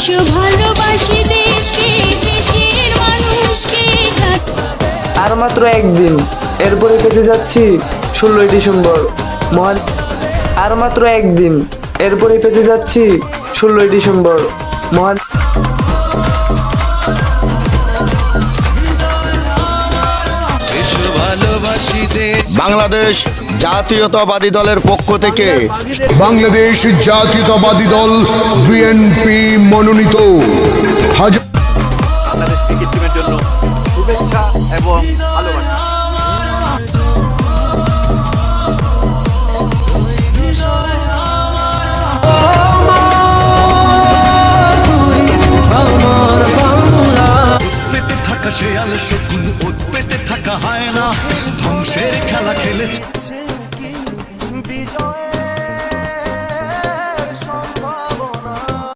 ভালোবাসি দেশকে, দেশের মানুষকে। আর মাত্র একদিন, এরপরে পেতে যাচ্ছি 16ই ডিসেম্বর মহান। আর মাত্র একদিন, এরপরে পেতে যাচ্ছি 16ই ডিসেম্বর মহান। বাংলাদেশ জাতীয়তাবাদী দলের পক্ষ থেকে বাংলাদেশ জাতীয়তাবাদী দল বিএনপি মনোনীত বাংলাদেশ ক্রিকেট টিমের জন্য শুভেচ্ছা এবং ভালোবাসা। থাকা সে আলো